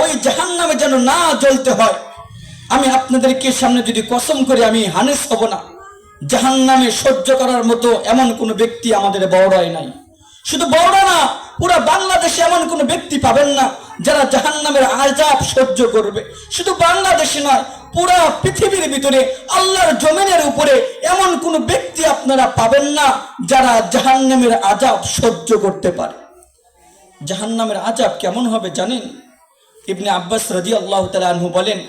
ওই জাহান্নামে যেন না জ্বলতে হয়। আমি আপনাদেরকে সামনে যদি কসম করি, আমি হানিস হব না, জাহান্নামে সহ্য করার মতো এমন কোনো ব্যক্তি আমাদের বড়রাই নাই। শুধু বড়রা না, পুরা বাংলাদেশে এমন কোনো ব্যক্তি পাবেন না যারা জাহান্নামের আযাব সহ্য করবে। শুধু বাংলাদেশে নয়, পুরা পৃথিবীর ভিতরে আল্লাহর জমিনের উপরে এমন কোনো ব্যক্তি আপনারা পাবেন না যারা জাহান্নামের আযাব সহ্য করতে পারে। জাহান্নামের আযাব কেমন হবে জানেন? ইবনে আব্বাস রাদিয়াল্লাহু তাআলা আনহু বলেন,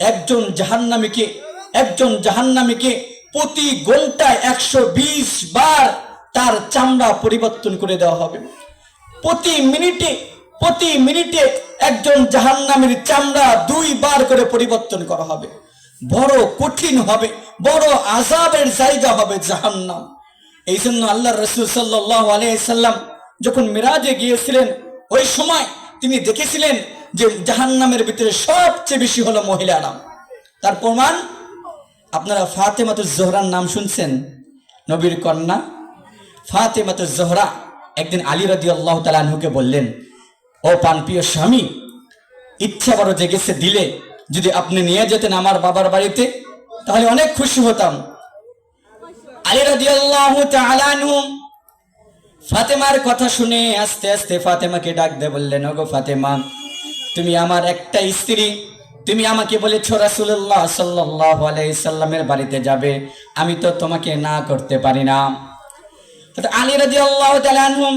একজন জাহান্নামীকে প্রতি ঘন্টায় 120 বার তার চামড়া পরিবর্তন করে দেওয়া হবে। প্রতি মিনিটে একজন জাহান্নামীর চামড়া 2 বার করে পরিবর্তন করা হবে। বড় কঠিন হবে, বড় আযাবের জায়গা হবে জাহান্নাম। এই জন্য আল্লাহর রাসূল সাল্লাল্লাহু আলাইহি সাল্লাম যখন মিরাজে গিয়েছিলেন, ওই সময় তিনি দেখেছিলেন যে জাহান্নামের ভিতরে সবচেয়ে বেশি হলো মহিলারা। তার প্রমাণ, আপনারা ফাতেমাতুজ জোহরার নাম শুনছেন? নবীর কন্যা ফাতেমাতুজ জোহরা একদিন আলী রাদিয়াল্লাহু তাআলা আনহুকে বললেন, ও প্রাণপ্রিয় স্বামী, ইচ্ছা বড় জেগেছে দিলে, যদি আপনি নিয়ে যেতেন আমার বাবার বাড়িতে তাহলে অনেক খুশি হতাম। আলী রাদিয়াল্লাহু তাআলা আনহু ফাতেমার কথা শুনে আস্তে আস্তে ফাতেমাকে ডাক দিয়ে বললেন, ওগো ফাতেমা, তুমি আমার একটা স্ত্রী, তুমি আমাকে বলেছো রাসূলুল্লাহ সাল্লাল্লাহু আলাইহি সাল্লামের বাড়িতে যাবে, আমি তো তোমাকে না করতে পারি না। আলী রাদিয়াল্লাহু তাআলা আনহু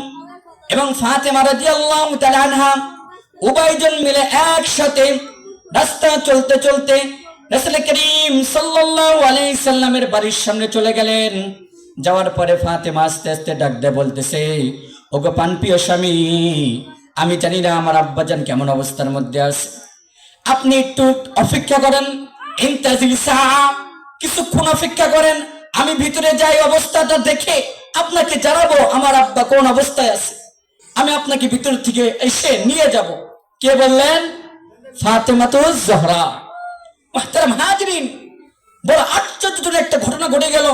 এবং ফাতেমা রাদিয়াল্লাহু তাআলা আনহা উভয়জন মিলে একসাথে রাস্তা চলতে চলতে রাসূল করিম সাল্লাল্লাহু আলাইহি সাল্লামের বাড়ির সামনে চলে গেলেন। যাওয়ার পরে ফাতেমা আস্তে আস্তে ডাক দিয়ে বলতেছে, ওগো প্রাণপ্রিয় স্বামী, আমি জানি না আমার আব্বাজান কেমন অবস্থার মধ্যে আছে, আপনি একটু অপেক্ষা করেন, ইন্তাজিল সাআ, কিছুক্ষণ অপেক্ষা করেন, আমি ভিতরে যাই, অবস্থাটা দেখে আপনাকে জানাবো আমার আব্বা কোন অবস্থায় আছে, আমি আপনাকে ভিতর থেকে এসে নিয়ে যাব। কে বললেন? ফাতেমাতুজ জোহরা। মুহতারাম হাজিরিন, বড় আশ্চর্যজনক একটা ঘটনা ঘটে গেল।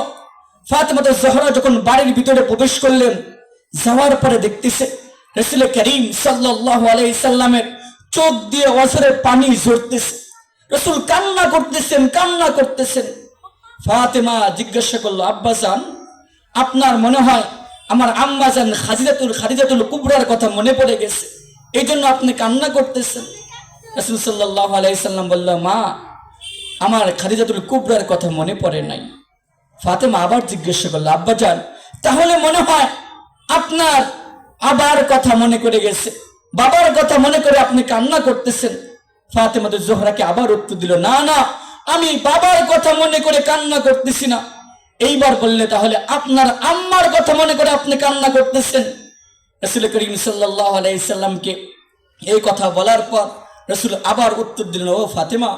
ফাতেমাতুজ জোহরা যখন বাড়ির ভিতরে প্রবেশ করলেন, যাওয়ার পরে দেখতেছে রাসূল করিম সাল্লাল্লাহু আলাইহি সাল্লামের চোখ দিয়ে অঝরে পানি ঝরতেছে। রাসূল কান্না করতেছেন। ফাতেমা জিজ্ঞাসা করলো, আব্বাজান, আপনার মনে হয় আমার আম্মাজান খাদিজাতুল কুবরার কথা মনে পড়ে গেছে, এই জন্য আপনি কান্না করতেছেন? রাসূল সাল্লাল্লাহু আলাইহি সাল্লাম বলল, মা, আমার খাদিজাতুল কুবরার কথা মনে পড়ে নাই। ফাতেমা আবার জিজ্ঞাসা করলো, আব্বাজান, তাহলে মনে হয় আপনার আবার কথা মনে করে গেছে, বাবার কথা মনে করে আপনি কান্না করতেছেন। ফাতেমাতুজ জোহরাকে আবার উত্তর দিল, না না, আমি বাবার কথা মনে করে কান্না করতেছি না। এইবার বললে, তাহলে আপনার আম্মার কথা মনে করে আপনি কান্না করতেছেন। রাসূল করিম সাল্লাল্লাহু আলাইহি সাল্লামকে এই কথা বলার পর রাসূল আবার উত্তর দিলেন, ও ফাতেমা,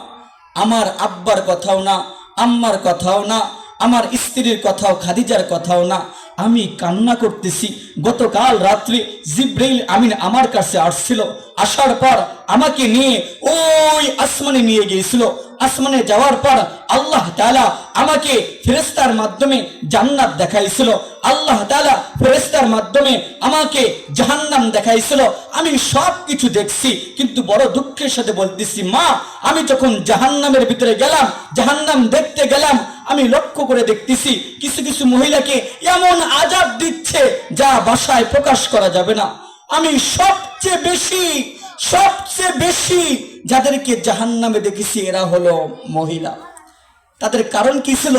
আমার আব্বার কথাও না, আম্মার কথাও না, আমার স্ত্রীর কথাও, খাদিজার কথাও না, আমি কান্না করতেছি। গতকাল রাত্রে জিবরাইল আমিন আমার কাছে আসছিল, আসার পর আমাকে নিয়ে ওই আসমানে নিয়ে গিয়েছিল। আসমানে যাওয়ার পর আল্লাহ তাআলা আমাকে ফেরেশতার মাধ্যমে জান্নাত দেখাইছিল, আল্লাহ তাআলা ফেরেশতার মাধ্যমে আমাকে জাহান্নাম দেখাইছিল। আমি সব কিছু দেখছি, কিন্তু বড় দুঃখের সাথে বলতেছি, মা, আমি যখন জাহান্নামের ভিতরে গেলাম, জাহান্নাম দেখতে গেলাম, আমি লক্ষ্য করে দেখতেছি কিছু কিছু মহিলাকে এমন আযাব দিচ্ছে যা ভাষায় প্রকাশ করা যাবে না। আমি সবচেয়ে বেশি যাদেরকে জাহান্নামে দেখেছি এরা হলো মহিলা। তাদের কারণ কি ছিল?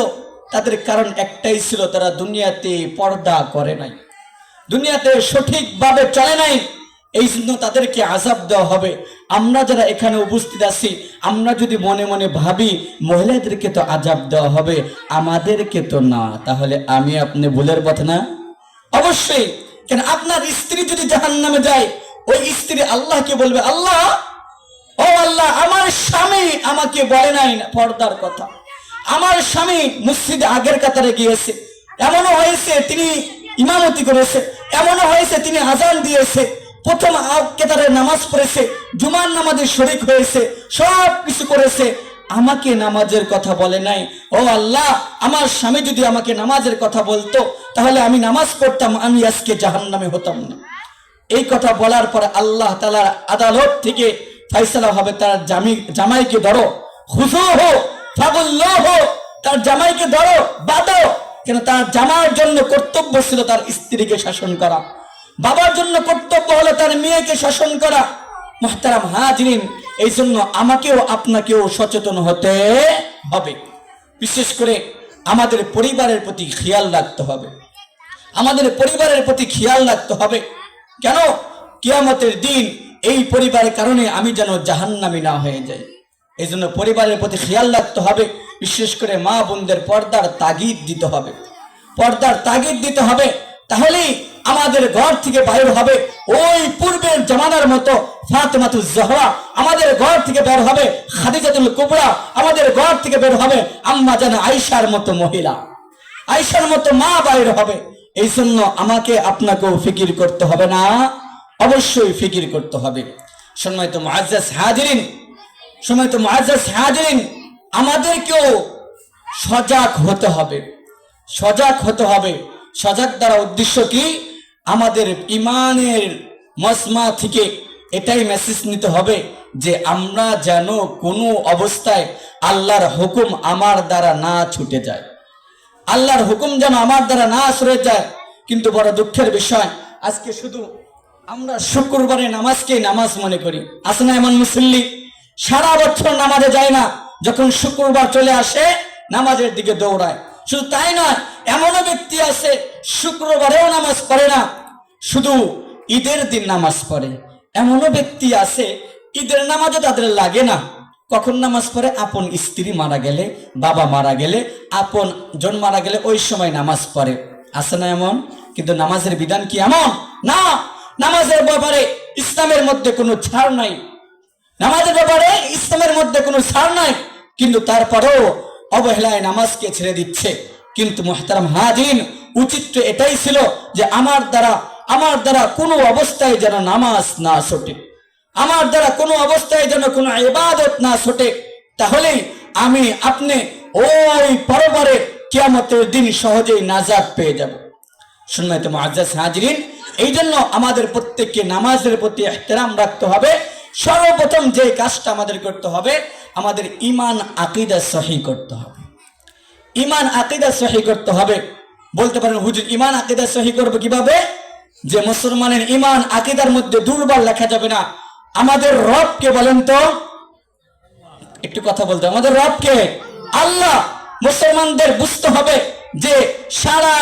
তাদের কারণ একটাই ছিল, তারা দুনিয়াতে পর্দা করে নাই, দুনিয়াতে সঠিকভাবে চলে নাই, এই জন্য তাদেরকে আযাব দেওয়া হবে। আমরা যারা এখানে উপস্থিত আছি, আমরা যদি মনে মনে ভাবি মহিলাদেরকে তো আযাব দেওয়া হবে, আমাদেরকে তো না, তাহলে আমি আপনি ভুলের পথে না? অবশ্যই। কেন, আপনার স্ত্রী যদি জাহান্নামে যায়, ওই স্ত্রী আল্লাহকে বলবে, আল্লাহ, ও আল্লাহ, আমার স্বামী আমাকে বলে নাই পর্দার কথা, আমার স্বামী মসজিদে আগের কাতারে গিয়েছে, এমনও হয়েছে তিনি ইমামতি করেছে, এমনও হয়েছে তিনি আযান দিয়েছে, প্রথম কেতারে নামাজ পড়েছে, জুমার নামাজে শরীক হয়েছে, সব কিছু করেছে, আমাকে নামাজের কথা বলে নাই। ও আল্লাহ, আমার স্বামী যদি আমাকে নামাজের কথা বলতো তাহলে আমি নামাজ পড়তাম, আমি আজকে জাহান্নামে হতাম না। এই কথা বলার পর আল্লাহ তাআলার আদালত থেকে ফয়সালা হবে তার জামাইকে ধরো, খুজুহু ফাগুল্লুহু, তার জামাইকে ধরো, বাঁধো। কেন? তার জামার জন্য কর্তব্য ছিল তার স্ত্রীকে শাসন করা, বাবার জন্য কর্তব্য হলো তার মেয়েকে শাসন করা। মুহতারাম হাজিরিন, এই জন্য আমাকেও আপনাকেও সচেতন হতে হবে। বিশেষ করে আমাদের পরিবারের প্রতি খেয়াল রাখতে হবে, আমাদের পরিবারের প্রতি খেয়াল রাখতে হবে। কেন? কিয়ামতের দিন এই পরিবারের কারণে আমি যেন জাহান্নামী না হয়ে যাই। এই জন্য পরিবারের প্রতি খেয়াল রাখতে হবে। বিশেষ করে মা বোনদের পর্দার তাগিদ দিতে হবে, পর্দার তাগিদ দিতে হবে। তাহলেই আমাদের ঘর থেকে বাইর হবে ওই পূর্বের জামানার মতো ফাতেমাতুজ জহরা, আমাদের ঘর থেকে বের হবে খাদিজাতুল কুবরা, আমাদের ঘর থেকে বের হবে আম্মা জান আয়েশার মতো মহিলা, আয়েশার মতো মা বাইর হবে। এই জন্য আমাকে আপনাকেও ফিকির করতে হবে না? অবশ্যই ফিকির করতে হবে। সম্মানিত মুআজ্জাজ হাজিরিন, সম্মানিত মুআজ্জাজ হাজিরিন, আমাদেরকেও সজাগ হতে হবে, সজাগ হতে হবে। সজাগ দ্বারা উদ্দেশ্য কি? আমাদের ইমানের মজমা থেকে এটাই মেসেজ নিতে হবে যে আমরা যেন কোনো অবস্থায় আল্লাহর হুকুম আমার দ্বারা না ছুটে যায়, আল্লাহর হুকুম যেন আমার দ্বারা না সরে যায়। কিন্তু বড় দুঃখের বিষয়, আজকে শুধু আমরা শুক্রবারে নামাজকেই নামাজ মনে করি। আছে না এমন মুসল্লি সারা বছর নামাজে যায় না, যখন শুক্রবার চলে আসে নামাজের দিকে দৌড়ায়। শুধু তাই নয়, এমনও ব্যক্তি আছে শুক্রবারেও নামাজ পড়ে না, শুধু ঈদের দিন নামাজ পড়ে। এমনও ব্যক্তি আছে ঈদের নামাজও তাদের লাগে না। কখন নামাজ পড়ে? আপন স্ত্রী মারা গেলে, বাবা মারা গেলে, আপন জন মারা গেলে ওই সময় নামাজ পড়ে। আছে না এমন? কিন্তু নামাজের বিধান কি এমন না? নামাজের ব্যাপারে ইসলামের মধ্যে কোনো ছাড় নাই, নামাজের ব্যাপারে ইসলামের মধ্যে কোনো ছাড় নাই, কিন্তু তারপরেও অবহেলায় নামাজকে ছেড়ে দিচ্ছে। কিন্তু মুহতারাম হাজিরিন, উচিত এটাই ছিল যে আমার দ্বারা কোনো অবস্থায় যেন নামাজ না ছুটে, আমার দ্বারা কোনো অবস্থায় যেন কোনো ইবাদত না ছুটে। তাহলেই আমি আপনি ওই পরপরে কিয়ামতের দিন সহজেই নাজাত পেয়ে যাব। সম্মানিত মুআজ্জাজ হাজিরিন, এই জন্য আমাদের প্রত্যেককে নামাজের প্রতি ইহতিরাম রাখতে হবে। সর্বপ্রথম যে কাজটা আমাদের করতে হবে, আমাদের ঈমান আকীদা সহিহ করতে হবে, ঈমান আকীদা সহিহ করতে হবে। বলতে পারেন হুজুর ঈমান আকীদা সহিহ করব কিভাবে? যে মুসলমানের ঈমান আকীদার মধ্যে দুর্বল লেখা যাবে না। আমাদের রবকে বলেন তো, একটু কথা বলতে, আমাদের রবকে আল্লাহ। মুসলমানদের বুঝতে হবে যে সারা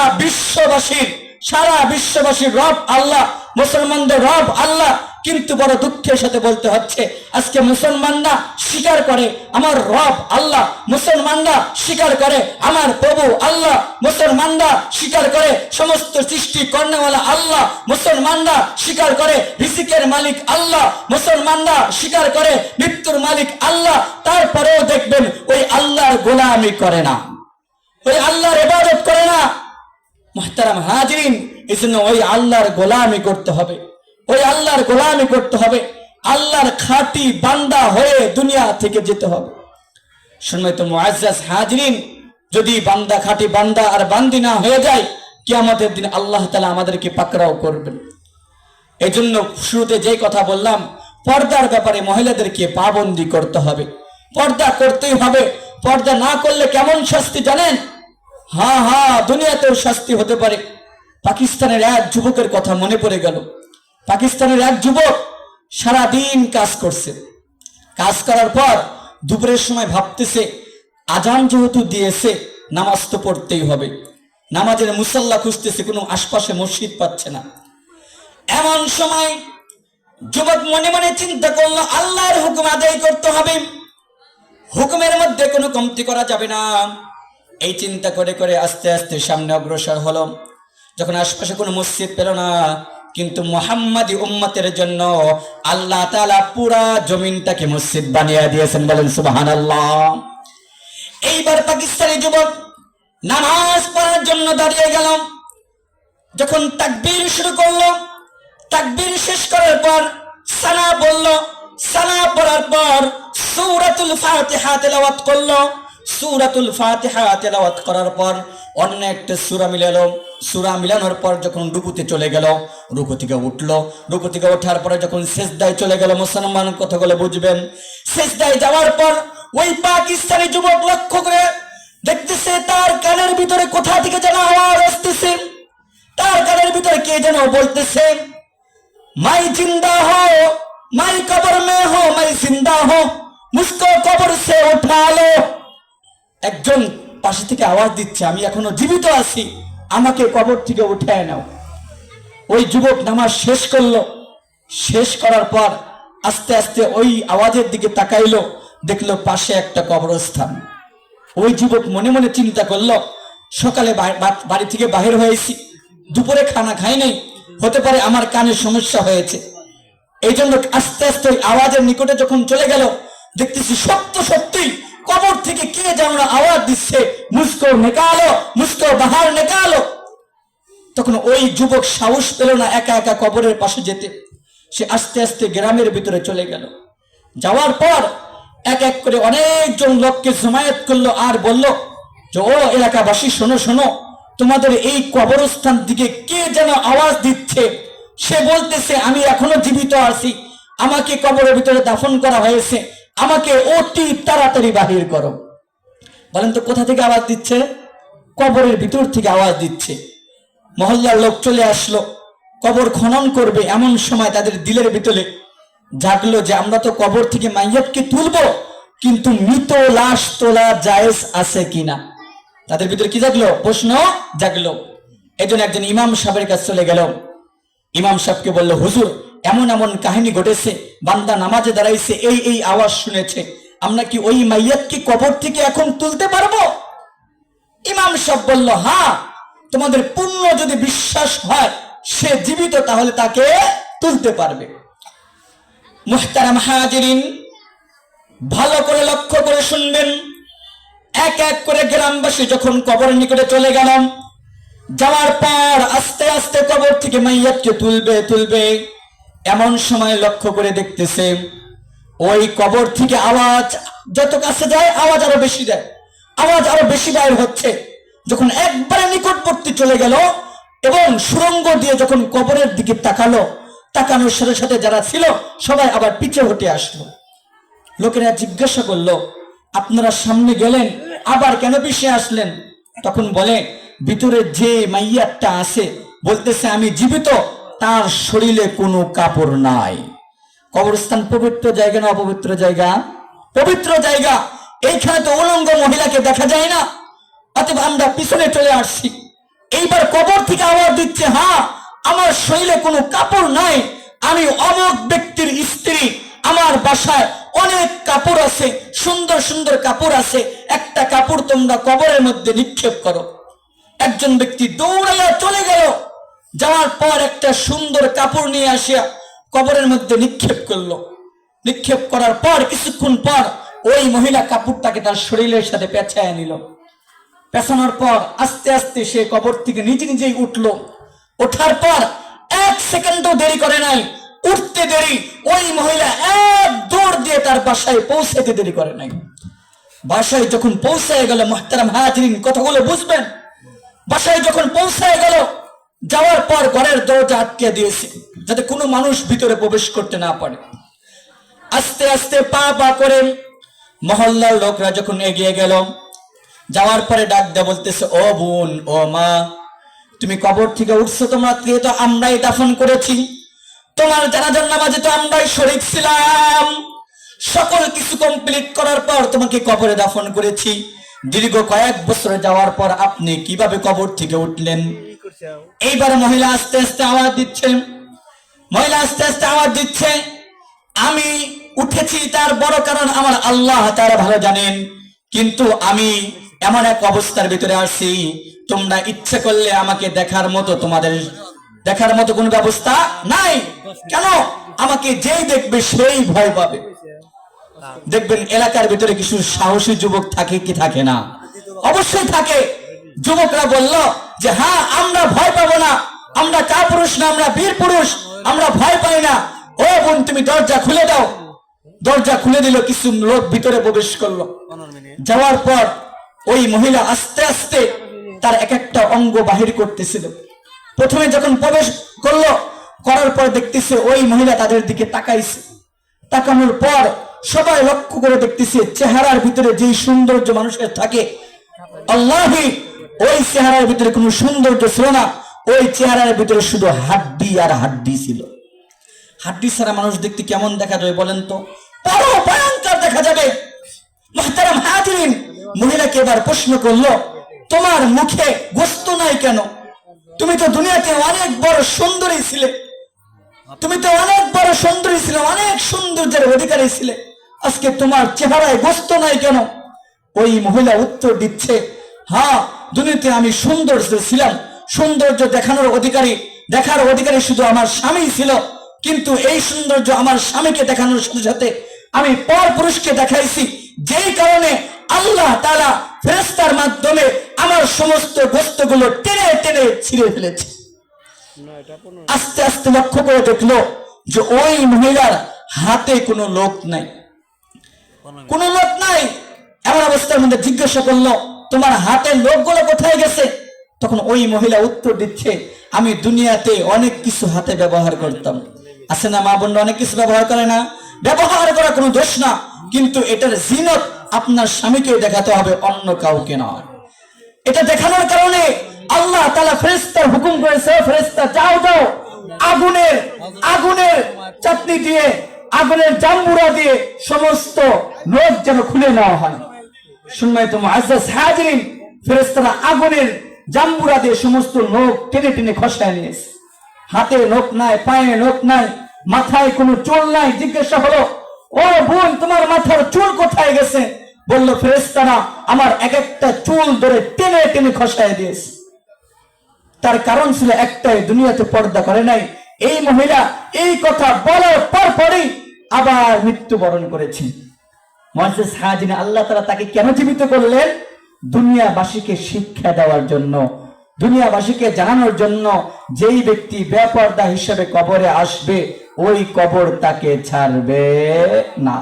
বিশ্ববাসীর রব আল্লাহ, মুসলমানদের রব আল্লাহ। কিন্তু বড় দুঃখের সাথে বলতে হচ্ছে আজকে মুসলমানরা স্বীকার করে আমার রব আল্লাহ, মুসলমানরা স্বীকার করে আমার প্রভু আল্লাহ, মুসলমানরা স্বীকার করে সমস্ত সৃষ্টি কর্নেওয়ালা আল্লাহ, মুসলমানরা স্বীকার করে রিজিকের মালিক আল্লাহ, মুসলমানরা স্বীকার করে মৃত্যুর মালিক আল্লাহ। তারপরেও দেখবেন ওই আল্লাহর গোলামি করে না, ওই আল্লাহর ইবাদত করে না। মুহতারাম হাজিরিন, এজন্য ওই আল্লাহর গোলামি করতে হবে, ওই আল্লাহর গোলামি করতে হবে, আল্লাহর খাঁটি বান্দা হয়ে দুনিয়া থেকে যেতে হবে। সম্মানিত মুআজ্জাজ হাজিরিন, যদি বান্দা খাঁটি বান্দা আর বান্দি না হয়ে যায়, কিয়ামতের দিন আল্লাহ তাআলা আমাদেরকে পাকড়াও করবেন। এই জন্য শুরুতে যেই কথা বললাম, পর্দার ব্যাপারে মহিলাদেরকে পাবন্দি করতে হবে, পর্দা করতেই হবে। পর্দা না করলে কেমন শাস্তি জানেন? দুনিয়াতেও শাস্তি হতে পারে। পাকিস্তানের এক যুবকের কথা মনে পড়ে গেল। পাকিস্তানের এক যুবক সারাদিন কাজ করছে, কাজ করার পর দুপুরের সময় ভাবতেছে আজান যেহেতু দিয়েছে নামাজ তো পড়তেই হবে। নামাজের মুসাল্লা খুঁজতেছে, কোনো আশপাশে মসজিদ পাচ্ছে না। এমন সময় যুবক মনে মনে চিন্তা করলো আল্লাহর হুকুম আদায় করতে হবে, হুকুমের মধ্যে কোনো কমতি করা যাবে না। এই চিন্তা করে করে আস্তে আস্তে সামনে অগ্রসর হলো। যখন আশপাশে কোনো মসজিদ পেল না, কিন্তু মুহাম্মাদি উম্মতের জন্য আল্লাহ তাআলা পুরা জমিনটাকে মসজিদ বানিয়ে দিয়েছেন। বলেন সুবহানাল্লাহ। এইবার পাকিস্তানি যুবক নামাজ পড়ার জন্য দাঁড়িয়ে গেল। যখন তাকবীর শুরু করলো, তাকবীর শেষ করার পর সানা বলল, সানা পড়ার পর সূরাতুল ফাতিহা তেলাওয়াত করলো। সূরাতুল ফাতিহা তেলাওয়াত করার পর অন্য একটা সূরা মিলালো। সূরা মিলানোর পর যখন রুকুতে চলে গেল, রুকু থেকে উঠলো। রুকু থেকে ওঠার পরে যখন সিজদায় চলে গেল, মুসলমান কথাগুলো বুঝবেন, সিজদায় যাওয়ার পর ওই পাকিস্তানি যুবক লক্ষ্য করে দেখতেছে তার কানের ভিতরে কোথা থেকে যেন আওয়াজ আসতেছে। তার কানের ভিতরে কে যেন বলতেছে, मैं जिंदा हो, मैं कब्र में हो, मैं जिंदा हो, मुझको कब्र से उठा लो। একজন পাশে থেকে আওয়াজ দিচ্ছে, আমি এখনো জীবিত আছি, আমাকে কবর থেকে উঠায় নাও। ওই যুবক নামাজ শেষ করলো। শেষ করার পর আস্তে আস্তে ওই আওয়াজের দিকে তাকাইলো, দেখলো পাশে একটা কবরস্থান। ওই যুবক মনে মনে চিন্তা করলো, সকালে বাড়ি থেকে বাহির হয়েছি, দুপুরে খানা খাই নাই, হতে পারে আমার কানের সমস্যা হয়েছে। এই জন্য আস্তে আস্তে ওই আওয়াজের নিকটে যখন চলে গেল, দেখতেছি সত্যি কবর থেকে কে যেন আওয়াজ দিচ্ছে, মুঝকো নিকালো, মুঝকো বাহার নিকালো। তখন ওই যুবক সাহস পেল না একা একা কবরের পাশে যেতে। সে আস্তে আস্তে গ্রামের ভিতরে চলে গেল। যাওয়ার পর এক এক করে অনেকজন লোককে জমায়েত করলো আর বলল যে, ও এলাকাবাসী শোনো শোনো, তোমাদের এই কবরস্থান দিকে কে যেন আওয়াজ দিচ্ছে। সে বলতেছে, আমি এখনো জীবিত আছি, আমাকে কবরের ভিতরে দাফন করা হয়েছে, আমাকে অতি তাড়াতাড়ি বাহির করো। বলেন তো কোথা থেকে আওয়াজ দিচ্ছে? কবরের ভিতর থেকে আওয়াজ দিচ্ছে। মহল্লার লোক চলে আসলো, কবর খনন করবে। এমন সময় তাদের দিলের ভিতরে জাগলো যে আমরা তো কবর থেকে মাইয়াতকে তুলবো, কিন্তু মৃত লাশ তোলা জায়েজ আছে কিনা। তাদের ভিতরে কি জাগলো? প্রশ্ন জাগলো। এই জন্য একজন ইমাম সাহেবের কাছে চলে গেল। ইমাম সাহেবকে বলল, হুজুর এমন এমন কাহিনী ঘটেছে, বান্দা নামাজে দাঁড়াইছে, এই আওয়াজ শুনেছে, আমরা কি ওই মাইয়াতকে কবর থেকে এখন তুলতে পারবো? ইমাম সাহেব বলল, হ্যাঁ, তোমাদের পূর্ণ যদি বিশ্বাস হয় সে জীবিত, তাহলে তাকে তুলতে পারবে। মুহতারাম হাজিরিন, ভালো করে লক্ষ্য করে শুনবেন। এক এক করে গ্রামবাসী যখন কবরের নিকটে চলে গেল, যাওয়ার পর আস্তে আস্তে কবর থেকে মাইয়াতকে তুলবে। এমন সময় লক্ষ্য করে দেখতেছে ওই কবর থেকে আওয়াজ যত কাছে যায় আওয়াজ আরো বেশি দেয়, আওয়াজ আরো বেশি বাইর হচ্ছে। যখন একবারে নিকটবর্তী চলে গেল এবং সুড়ঙ্গ দিয়ে যখন কবরের দিকে তাকানোর সাথে সাথে যারা ছিল সবাই আবার পিছে হটে আসলো। লোকেরা জিজ্ঞাসা করলো, আপনারা সামনে গেলেন, আবার কেন পিছিয়ে আসলেন? তখন বলে, ভিতরে যে মাইয়াতটা আছে বলতেছে আমি জীবিত, তার শরীরে কোনো কাপড় নাই। কবরস্থান পবিত্র জায়গা না অপবিত্র জায়গা? পবিত্র জায়গা। এইখানে তো উলঙ্গ মহিলাকে দেখা যায় না, অতএব আমরা পিছনে চলে আসছি। এইবার কবর থেকে আওয়াজ দিচ্ছে, হ্যাঁ, আমার শরীরে কোনো কাপড় নাই, আমি অমুক ব্যক্তির স্ত্রী, আমার বাসায় অনেক কাপড় আছে, সুন্দর সুন্দর কাপড় আছে, একটা কাপড় তোমরা কবরের মধ্যে নিক্ষেপ করো। একজন ব্যক্তি দৌড়াইয়া চলে গেল, যাওয়ার পর একটা সুন্দর কাপড় নিয়ে আসিয়া কবরের মধ্যে নিক্ষেপ করলো। নিক্ষেপ করার পর কিছুক্ষণ পর ওই মহিলা কাপড়টাকে তার শরীরের সাথে পেঁচায় নিল। পেছানোর পর আস্তে আস্তে সে কবর থেকে নিজেই উঠলো। ওঠার পর এক সেকেন্ডও দেরি করে নাই, উঠতে দেরি, ওই মহিলা এক দৌড় দিয়ে তার বাসায় পৌঁছাতে দেরি করে নাই। বাসায় যখন পৌঁছায় গেল, মুহতারাম হাজিরিন কথাগুলো বুঝবেন, বাসায় যখন পৌঁছায় গেল, যাওয়ার পর ঘরের দরজা আটকে দিয়েছে যাতে কোনো মানুষ ভিতরে প্রবেশ করতে না পারে। আস্তে আস্তে পা করে মহল্লার লোকরা যখন এগিয়ে গেল, যাওয়ার পরে ডাক দেয়া বলতেছে, ও বোন, ও মা, তুমি কবর থেকে উঠছো, তোমাকে তো আমরাই দাফন করেছি, তোমার জানাজার নামাজে তো আমরাই শরীক ছিলাম, সকল কিছু কমপ্লিট করার পর তোমাকে কবরে দাফন করেছি। দীর্ঘ কয়েক বছর যাওয়ার পর আপনি কিভাবে কবর থেকে উঠলেন? এইবার মহিলা আস্তে আস্তে আওয়াজ দিচ্ছে, আমি উঠেছি তার বড় কারণ আমার আল্লাহ তাআলা ভালো জানেন, কিন্তু আমি এমন এক অবস্থার ভিতরে আসছি, তোমরা ইচ্ছে করলে আমাকে দেখার মতো, তোমাদের দেখার মতো কোনো ব্যবস্থা নাই। কেন? আমাকে যেই দেখবে সেই ভয় পাবে। দেখবেন এলাকার ভিতরে কিছু সাহসী যুবক থাকে কি থাকে না? অবশ্যই থাকে। যুবকরা বলল যে, হ্যাঁ, আমরা ভয় পাবো না, আমরা কাপুরুষ না, আমরা বীর পুরুষ, আমরা ভয় পাই না। ও বোন, তুমি দরজা খুলে দাও। দরজা খুলে দিল, কিছু লোক ভিতরে প্রবেশ করলো। যাওয়ার পর ওই মহিলা আস্তে আস্তে তার এক একটা অঙ্গ বাহির করতেছিল। প্রথমে যখন প্রবেশ করলো, করার পর দেখতেছে ওই মহিলা তাদের দিকে তাকাইছে। তাকানোর পর সবাই লক্ষ্য করে দেখতেছে চেহারার ভিতরে যেই সৌন্দর্য মানুষের থাকে, আল্লাহি ওই চেহারার ভিতরে কোনো সৌন্দর্য ছিল না। ওই চেহারার ভিতরে শুধু হাড্ডি আর হাড্ডি ছিল। হাড্ডি ছাড়া মানুষ দেখতে কেমন দেখা যায় বলেন তো? বড় ভয়ঙ্কর দেখা যাবে। মুহতারাম হাজিরিন, মহিলাকে এবার প্রশ্ন করলো, তোমার মুখে গোস্ত নাই কেন? তুমি তো দুনিয়াতে অনেক বড় সুন্দরী ছিলে, তুমি তো অনেক বড় সুন্দরী ছিলে, অনেক সৌন্দর্যের অধিকারী ছিলে, আজকে তোমার চেহারায় গোস্ত নাই কেন? ওই মহিলা উত্তর দিচ্ছে, হ্যাঁ, দুনিয়াতে আমি সৌন্দর্য ছিলাম, সৌন্দর্য দেখার অধিকারী শুধু আমার স্বামী ছিল, কিন্তু এই সৌন্দর্য আমার স্বামীকে দেখানোর সাথে সাথে আমি পর পুরুষকে দেখাইছি, যেই কারণে আল্লাহ তাআলা ফেরেশতার মাধ্যমে আমার সমস্ত গোস্তগুলো টেনে টেনে ছিঁড়ে ফেলেছে। আস্তে আস্তে লক্ষ্য করে দেখলো যে ওই মহিলার হাতে কোনো লোক নাই, কোনো লোক নাই। এমন অবস্থার মধ্যে জিজ্ঞাসা করলো, তোমার হাতের লোকগুলো কোথায় গেছে? তখন ওই মহিলা উত্তর দিচ্ছে, আমি দুনিয়াতে অনেক কিছু হাতে ব্যবহার করতাম। আছে না মা বোনরা, অনেক কিছু ব্যবহার করে না? ব্যবহার করা কোনো দোষ না, কিন্তু এটার জিনত আপনার স্বামীকে দেখাতে হবে, অন্য কাউকে নয়। এটা দেখানোর কারণে আল্লাহ তাআলা ফেরেশতার হুকুম করেছে, ফেরেশতা যাও যাও, আগুনের চাটনি দিয়ে, আগুনের জাম্বুরা দিয়ে সমস্ত নখ যেন খুলে নেওয়া হয়। সম্মানিত মুআজ্জাজ হাজিরিন, ফেরেশতারা আগুনের জাম্বুরা দিয়ে সমস্ত নখ টেনে টেনে খসায় নিয়েছে। হাতে নখ নাই, পায়ে নখ নাই, মাথায় কোনো চুল নাই। জিজ্ঞাসা হলো, ও বোন, তোমার মাথার চুল কোথায় গেছে? বললো, ফেরেশতারা আমার এক একটা চুল ধরে টেনে টেনে খসায় দিয়েছে। তার কারণ ছিল একটাই, দুনিয়াতে পর্দা করে নাই। এই মহিলা এই কথা বলার পরপরই আবার মৃত্যুবরণ করেছে। মুআজ্জাজ হাজিরিন, আল্লাহ তাআলা তাকে কেন জীবিত করলেন? দুনিয়াবাসীকে শিক্ষা দেওয়ার জন্য, দুনিয়াবাসীকে জানানোর জন্য, যেই ব্যক্তি বেপর্দা হিসেবে কবরে আসবে ওই কবর তাকে ছাড়বে না।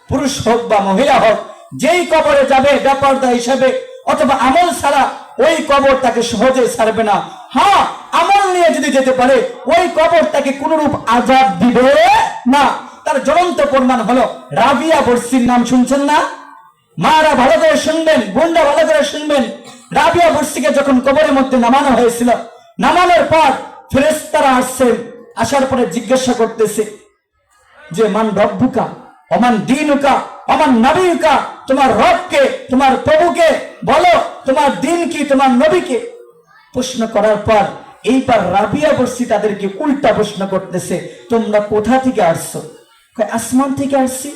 পুরুষ হোক বা মহিলা হোক, যেই কবরে যাবে বেপর্দা হিসেবে অথবা আমল ছাড়া, ওই কবর তাকে সহজে ছাড়বে না। হ্যাঁ, আমল নিয়ে যদি যেতে পারে ওই কবর তাকে কোনরূপ আযাব দিবে না। তার জ্বলন্ত প্রমাণ হলো রাবিয়া বর্ষির নাম শুনছেন না? মারা ভালো করে শুনবেন, বোনরা ভালো করে শুনবেন। রাবিয়া বর্ষিকে যখন কবরের মধ্যে নামানো হয়েছিল, নামানোর পর ফেরেশতারা আসছেন, আসার পরে জিজ্ঞাসা করতেছে যে মান রব্বুকা ওমান দীনুকা ওমান নবীকা, তোমার রবকে, তোমার প্রভুকে বলো, তোমার দিন কি, তোমার নবীকে। প্রশ্ন করার পর এইবার রাবিয়া বর্ষি তাদেরকে উল্টা প্রশ্ন করতেছে, তোমরা কোথা থেকে আসছো? আসমান থেকে আসছি।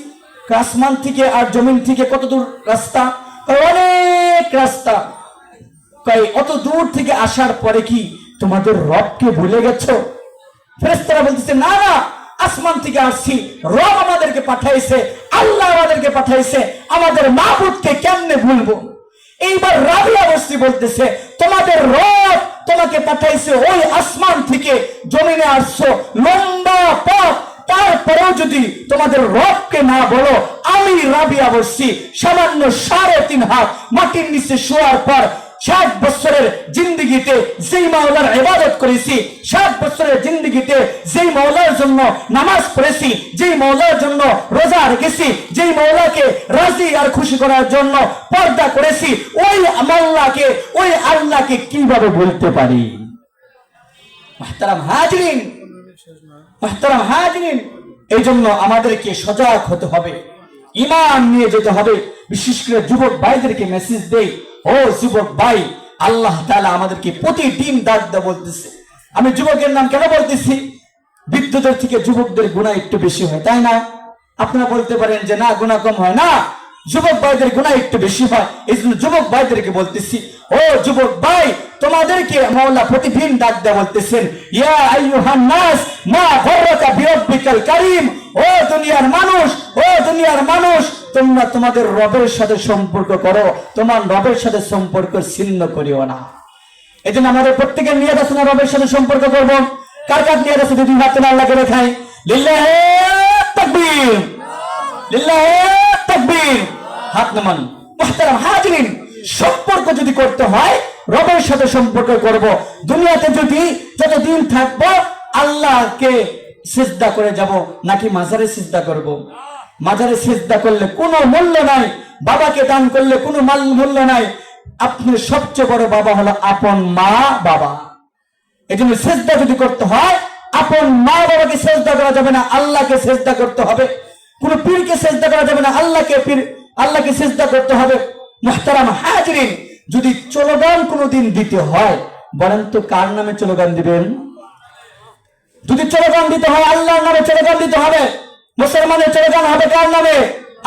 আসমান থেকে আর জমিন থেকে কত দূর রাস্তা? অনেক রাস্তা। অত দূর থেকে আসার পরে কি তোমাদের রবকে ভুলে গেছো? ফেরেশতারা বলতেছে, না না, আসমান থেকে আসছি, রব আমাদেরকে পাঠাইছে, আল্লাহ আমাদেরকে পাঠাইছে, আমাদের মাবুদকে কেমনে ভুলবো? এইবার রাবিয়া বর্ষি বলতেছে, তোমাদের রব তোমাকে পাঠাইছে ওই আসমান থেকে, জমিনে আসছো লম্বা পথ, তারপরেও যদি তোমাদের রবকে না বলো, আমি রাবিয়া বর্ষি সামান্য 3.5 হাত মাটির নিচে শোয়ার পর 60 বছরের জিন্দেগিতে যেই মাওলার ইবাদত করেছি, 60 বছরের জিন্দেগিতে যেই মাওলার জন্য নামাজ পড়েছি, যেই মাওলার জন্য রোজা রেখেছি, যেই মাওলাকে রাজি আর খুশি করার জন্য পর্দা করেছি, ওই মাওলাকে, ওই আল্লাহকে কিভাবে বলতে পারি? মুহতারাম হাজিরিন, এই জন্য আমাদেরকে সজাগ হতে হবে, ঈমান নিয়ে যেতে হবে। বিশেষ করে যুবক ভাইদেরকে মেসেজ দেই, ও যুবক ভাই, আল্লাহ তাআলা আমাদেরকে প্রতিদিন ডাক দেয়া বলতেছে। আমি যুবকের নাম কেন বলতেছি? বৃদ্ধদের থেকে যুবকদের গুনাহ একটু বেশি হয়, তাই না? আপনারা বলতে পারেন যে না, গুনাহ কম হয় না, যুবক ভাইদের গুনাহ একটু বেশি হয়। এই জন্য যুবক ভাইদেরকে বলতেছি, ও যুবক ভাই, তোমাদেরকে মাওলা প্রতিদিন ডাক দেয়া বলতেছেন, ইয়া আইয়ুহান নাস মা গররাকা বিরাব্বিকাল কারীম, ও দুনিয়ার মানুষ, ও দুনিয়ার মানুষ, তোমরা তোমাদের রবের সাথে সম্পর্ক করো, তোমার রবের সাথে সম্পর্ক ছিন্ন করিও না। এজন্য আমাদের প্রত্যেকের নিয়ত আছে না রবের সাথে সম্পর্ক করব? কার কার নিয়ত আছে? যদি হাত তুলে আল্লাহকে দেখাই, লিল্লাহি তাকবীর। লিল্লাহি তাকবীর, হাত নামান। মুহতারাম হাজিরিন, সম্পর্ক যদি করতে হয় রবের সাথে সম্পর্ক করব। দুনিয়াতে যদি যতদিন থাকবো আল্লাহকে সিজদা করে যাব নাকি মাজারে সিজদা করব? মাজারে সিজদা করলে কোনো মূল্য নাই, বাবাকে দান করলে কোনো মূল্য নাই। আপনার সবচেয়ে বড় বাবা হলো আপন মা বাবা। এই জন্য সিজদা যদি করতে হয় আপন মা বাবাকে সিজদা করা যাবে না, আল্লাহকে সিজদা করতে হবে। কোন পীরকে সিজদা করা যাবে না, আল্লাহকে সিজদা করতে হবে। মুহতারাম হাজিরিন, যদি চলগান কোনোদিন দিতে হয় বলেন তো কার নামে চলগান দিবেন? যদি চলগান দিতে হয় আল্লাহর নামে চলগান দিতে হবে। মুসলমানের চলগান হবে কার নামে?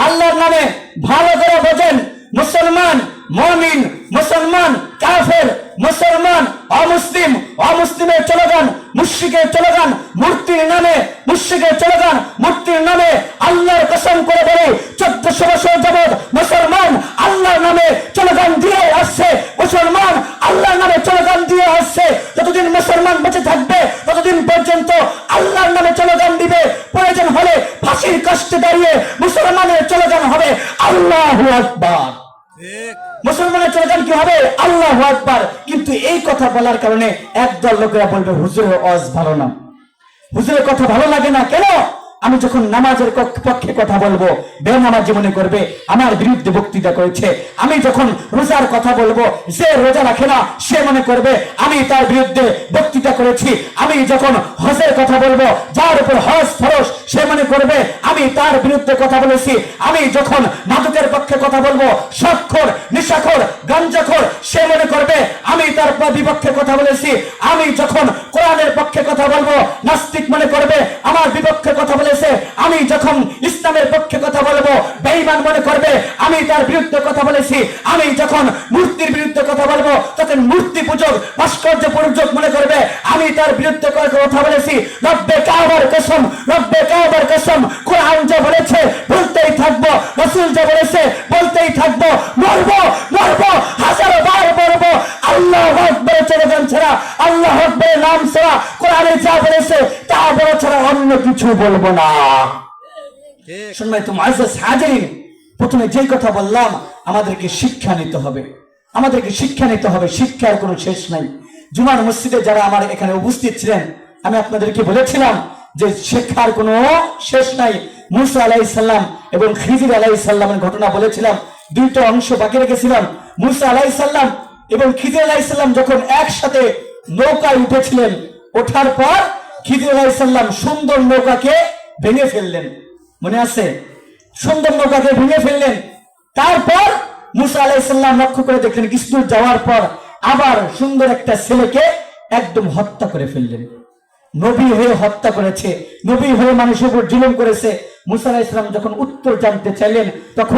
আল্লাহর নামে। ভালো করে বোঝেন, মুসলমান মুমিন, মুসলমান কাফের, মুসলমান অমুসলিম, অমুসলিমের চলগান, মুশরিকের চলগান মূর্তির নামে, মুশরিকের চলগান মূর্তির নামে। আল্লাহর কসম করে বলে 1400 বছর যাবত মুসলমান আল্লাহর নামে চলগান দিয়ে আসছে, মুসলমান আল্লাহর নামে চলগান দিয়ে আসছে। যতদিন মুসলমান বেঁচে থাকবে ততদিন পর্যন্ত আল্লাহর নামে চলগান দিবে। প্রয়োজন হলে ফাঁসির কষ্টে দাঁড়িয়ে মুসলমানের চলগান হবে আল্লাহু আকবার। মুসলমানের চলগান কি হবে? আল্লাহু আকবার। কিন্তু এই কথা বলার কারণে একদল লোকেরা বলবে হুজুরের ওয়াজ ভালো না, হুজুরের কথা ভালো লাগে না। কেন? আমি যখন নামাজের পক্ষে কথা বলবো বেনামাজি মনে করবে আমার বিরুদ্ধে বক্তৃতা করেছে। আমি যখন রোজার কথা বলবো যে রোজা রাখে না সে মনে করবে আমি তার বিরুদ্ধে বক্তৃতা করেছি। আমি যখন হজের কথা বলবো যার উপর হজ ফরজ সে মনে করবে আমি তার বিরুদ্ধে কথা বলেছি। আমি যখন মাদকের পক্ষে কথা বলবো, সুদখোর, নেশাখোর, গাঞ্জাখোর, সে মনে করবে আমি তার বিপক্ষে কথা বলেছি। আমি যখন কোরআনের পক্ষে কথা বলবো নাস্তিক মনে করবে আমার বিপক্ষে কথা বলেছে। আমি যখন ইসলামের পক্ষে কথা বলবো বেঈমান মনে করবে আমি তার বিরুদ্ধে কথা বলেছি। আমি যখন মূর্তির বিরুদ্ধে কথা বলবো তখন মূর্তি পূজক, ভাস্কর্য পূজক মনে করবে আমি তার বিরুদ্ধে কথা বলেছি। রব্বে কাবার কসম, রব্বে কাবার কসম, কোরআন যা বলেছে বলতেই থাকবো, রাসূল যা বলেছে বলতেই থাকবো, মরবো মরবো হাজারো বার মরবো। আল্লাহু আকবার চলগান ছাড়া, আল্লাহু আকবার নাম ছাড়া, কোরআনে যা বলেছে তা বলা ছাড়া অন্য কিছু বলবো না। সম্মানিত মুআজ্জাজ হাজিরিন, প্রথমে যেই কথা বললাম আমাদেরকে শিক্ষা নিতে হবে, আমাদেরকে শিক্ষা নিতে হবে। শিক্ষার কোনো শেষ নাই। জুমার মসজিদে যারা আমার এখানে উপস্থিত ছিলেন আমি আপনাদেরকে বলেছিলাম যে শিক্ষার কোনো শেষ নাই। মূসা আলাইহিস সালাম এবং খিজির আলাইহিস সালামের ঘটনা বলেছিলাম, দুইটা অংশ বাকি রেখেছিলাম। মূসা আলাইহিস সালাম এবং খিজির আলাইহিস সালাম যখন একসাথে নৌকায় উঠেছিলেন, ওঠার পর খিজির আলাইহিস সালাম সুন্দর নৌকাকে ভেঙে ফেললেন, মনে আছে? সুন্দর নৌকাকে ভেঙে ফেললেন। তারপর মূসা আলাইহিস সালাম লক্ষ্য করে দেখলেন কিছু দূর যাওয়ার পর আবার সুন্দর একটা ছেলেকে একদম হত্যা করে ফেললেন। নবী হয়ে হত্যা করেছে, নবী হয়ে মানুষের উপর জুলুম করেছে। মূসা আলাইহিস সালাম যখন উত্তর জানতে চাইলেন তখন